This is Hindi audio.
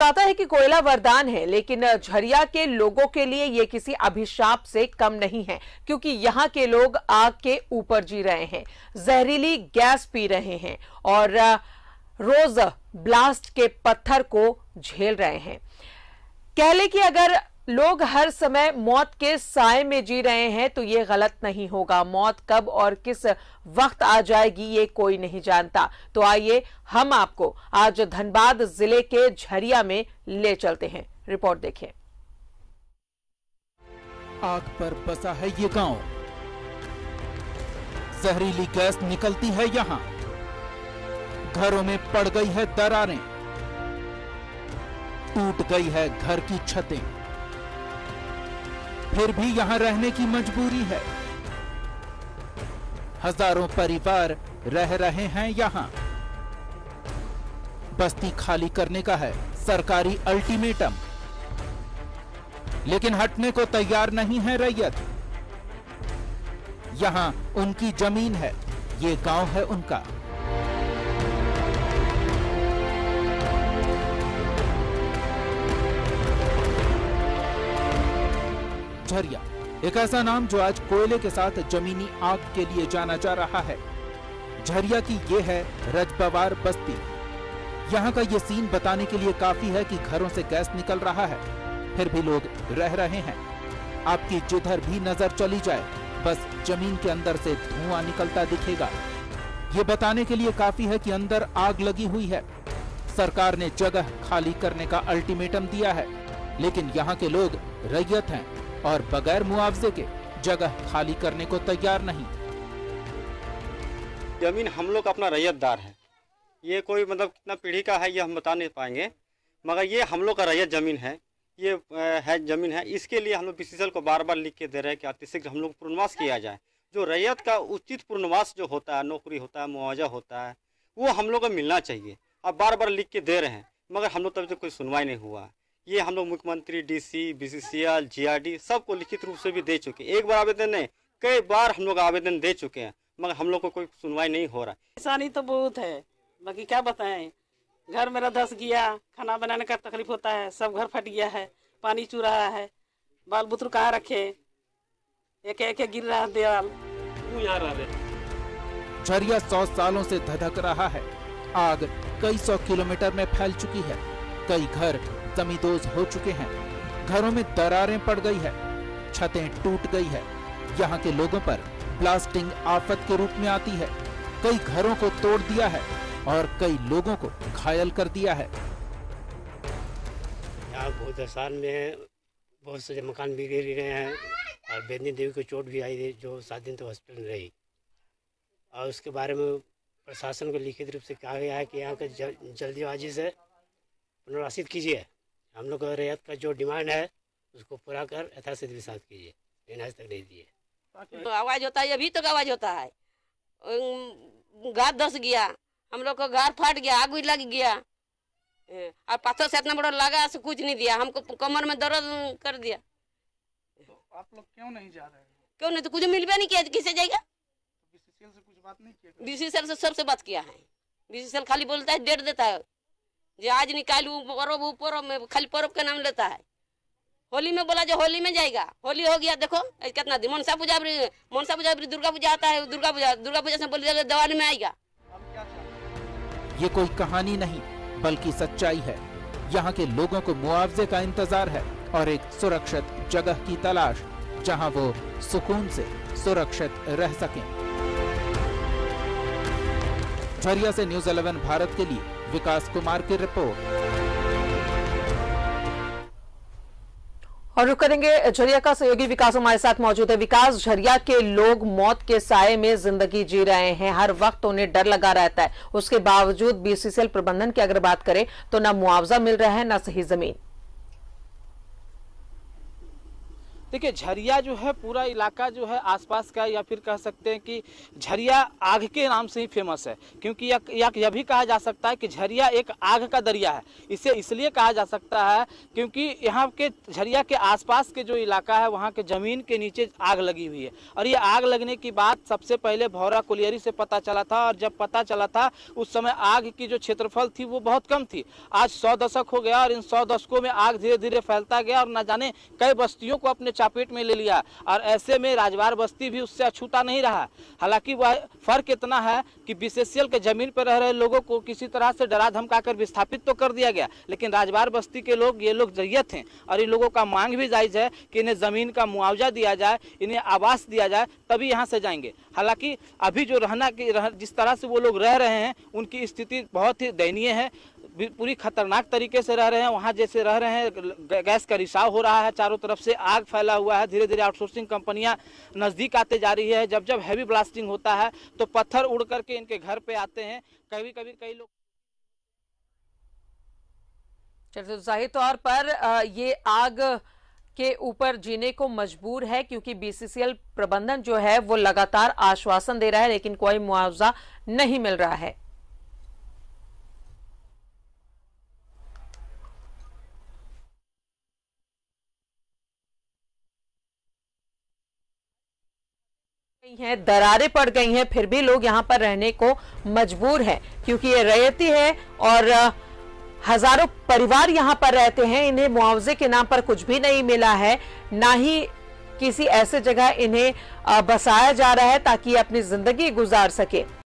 आता है कि कोयला वरदान है, लेकिन झरिया के लोगों के लिए ये किसी अभिशाप से कम नहीं है, क्योंकि यहाँ के लोग आग के ऊपर जी रहे हैं, जहरीली गैस पी रहे हैं और रोज ब्लास्ट के पत्थर को झेल रहे हैं। कह ले कि अगर लोग हर समय मौत के साए में जी रहे हैं तो ये गलत नहीं होगा। मौत कब और किस वक्त आ जाएगी ये कोई नहीं जानता। तो आइए हम आपको आज धनबाद जिले के झरिया में ले चलते हैं। रिपोर्ट देखिए। आग पर बसा है ये गांव, जहरीली गैस निकलती है यहाँ, घरों में पड़ गई है दरारें, टूट गई है घर की छतें, फिर भी यहां रहने की मजबूरी है। हजारों परिवार रह रहे हैं यहां। बस्ती खाली करने का है सरकारी अल्टीमेटम, लेकिन हटने को तैयार नहीं है रैयत। यहां उनकी जमीन है, ये गांव है उनका। झरिया एक ऐसा नाम जो आज कोयले के साथ जमीनी आग के लिए जाना जा रहा है। झरिया की ये है रजबवार बस्ती। यहाँ का ये सीन बताने के लिए काफी है कि घरों से गैस निकल रहा है, फिर भी लोग रह रहे हैं। आपकी जिधर भी नजर चली जाए बस जमीन के अंदर से धुआं निकलता दिखेगा। ये बताने के लिए काफी है कि अंदर आग लगी हुई है। सरकार ने जगह खाली करने का अल्टीमेटम दिया है, लेकिन यहाँ के लोग रैयत हैं और बगैर मुआवजे के जगह खाली करने को तैयार नहीं। जमीन हम लोग अपना रैयतदार है। ये कोई मतलब कितना पीढ़ी का है ये हम बता नहीं पाएंगे, मगर ये हम लोग का रैयत जमीन है। ये है जमीन है, इसके लिए हम लोग बीसीसीएल को बार बार लिख के दे रहे हैं कि अतिशीघ्र हम लोग पूर्णवास किया जाए। जो रैयत का उचित पूर्णवास जो होता है, नौकरी होता है, मुआवजा होता है, वो हम लोग को मिलना चाहिए। अब बार बार लिख के दे रहे हैं, मगर हम लोग तब तक कोई सुनवाई नहीं हुआ। ये हम लोग मुख्यमंत्री, डीसी, बीसीसीएल, जीआरडी सबको लिखित रूप से भी दे चुके। एक बार आवेदन नहीं, कई बार हम लोग आवेदन दे चुके हैं, मगर हम लोग को कोई सुनवाई नहीं हो रहा। परेशानी तो बहुत है, बाकी क्या बताएं। घर मेरा धस गया, खाना बनाने का तकलीफ होता है, सब घर फट गया है, पानी चू रहा है, बाल बुतरू कहाँ रखे, एक एक गिर रहा दीवार। झरिया 100 सालों से धधक रहा है। आग कई 100 किलोमीटर में फैल चुकी है। कई घर जमींदोज हो चुके हैं, घरों में दरारें पड़ गई है, छतें टूट गई है। यहाँ के लोगों पर ब्लास्टिंग आफत के रूप में आती है। कई घरों को तोड़ दिया है और कई लोगों को घायल कर दिया है। यहाँ बहुत आसान में बहुत से मकान भी गिर गए हैं और बेदनी देवी को चोट भी आई थी, जो 7 दिन तो हॉस्पिटल में रही। और उसके बारे में प्रशासन को लिखित रूप से कहा गया है कि यहाँ का जल्दीबाजी से पुनर्वासित कीजिए। हम लोग का रैयत का जो डिमांड है उसको पूरा कर यथाशीघ्र विसात कीजिए, लेकिन आज तक नहीं दिए। तो आवाज होता है, अभी तक आवाज होता है। घर धस गया, हम लोग का घर फट गया, आग भी लग गया और पत्थर से इतना बड़ा लगा से कुछ नहीं दिया, हमको कमर में दर्द कर दिया। तो आप लोग क्यों नहीं जा रहे हैं? क्यों नहीं, तो कुछ मिल भी नहीं किया, किसे जाएगा? बीसीसीएल से कुछ बात नहीं किया? बीसीसीएल से सबसे बात किया है। बीसीसीएल खाली बोलता है, डेट देता है, जो आज निकाल पर्व में खाली पर्व का नाम लेता है। होली में बोला जो होली में जाएगा, होली हो गया, देखो कितना दिन मनसा पूजा दुर्गा पूजा आता है, दुर्गा पूजा से बोल दिवाली में आएगा। ये कोई कहानी नहीं बल्कि सच्चाई है। यहाँ के लोगों को मुआवजे का इंतजार है और एक सुरक्षित जगह की तलाश, जहाँ वो सुकून से सुरक्षित रह सकें। झरिया से न्यूज़ 11 भारत के लिए विकास कुमार की रिपोर्ट। और रुक करेंगे झरिया का सहयोगी विकास हमारे साथ मौजूद है। विकास, झरिया के लोग मौत के साए में जिंदगी जी रहे हैं, हर वक्त उन्हें डर लगा रहता है। उसके बावजूद बीसीसीएल प्रबंधन की अगर बात करें तो ना मुआवजा मिल रहा है, ना सही जमीन। देखिए झरिया जो है पूरा इलाका जो है आसपास का, या फिर कह सकते हैं कि झरिया आग के नाम से ही फेमस है, क्योंकि यह भी कहा जा सकता है कि झरिया एक आग का दरिया है। इसे इसलिए कहा जा सकता है क्योंकि यहाँ के झरिया के आसपास के जो इलाका है वहाँ के ज़मीन के नीचे आग लगी हुई है। और ये आग लगने की बात सबसे पहले भौरा कोलियरी से पता चला था, और जब पता चला था उस समय आग की जो क्षेत्रफल थी वो बहुत कम थी। आज 100 दशक हो गया और इन 100 दशकों में आग धीरे धीरे फैलता गया और न जाने कई बस्तियों को अपने चपेट में ले लिया, और ऐसे में राजवार बस्ती भी उससे अछूता नहीं रहा। हालांकि वह फर्क इतना है कि बीसीसीएल के जमीन पर रह रहे लोगों को किसी तरह से डरा धमकाकर विस्थापित तो कर दिया गया, लेकिन राजवार बस्ती के लोग, ये लोग जरियत हैं और इन लोगों का मांग भी जायज है कि इन्हें जमीन का मुआवजा दिया जाए, इन्हें आवास दिया जाए, तभी यहाँ से जाएंगे। हालांकि अभी जो जिस तरह से वो लोग रह रहे हैं उनकी स्थिति बहुत ही दयनीय है, पूरी खतरनाक तरीके से रह रहे हैं। वहाँ जैसे रह रहे हैं गैस का रिसाव हो रहा है, चारों तरफ से आग फैला हुआ है, धीरे धीरे आउटसोर्सिंग कंपनियां नज़दीक आते जा रही है। जब जब हैवी ब्लास्टिंग होता है तो पत्थर उड़ करके इनके घर पे आते हैं। कई लोग चलिए, जाहिर तौर पर ये आग के ऊपर जीने को मजबूर है, क्योंकि बीसीसीएल प्रबंधन जो है वो लगातार आश्वासन दे रहा है लेकिन कोई मुआवजा नहीं मिल रहा है। दरारें पड़ गई हैं, फिर भी लोग यहां पर रहने को मजबूर हैं, क्योंकि ये रैयती है और हजारों परिवार यहां पर रहते हैं। इन्हें मुआवजे के नाम पर कुछ भी नहीं मिला है, ना ही किसी ऐसे जगह इन्हें बसाया जा रहा है ताकि अपनी जिंदगी गुजार सके।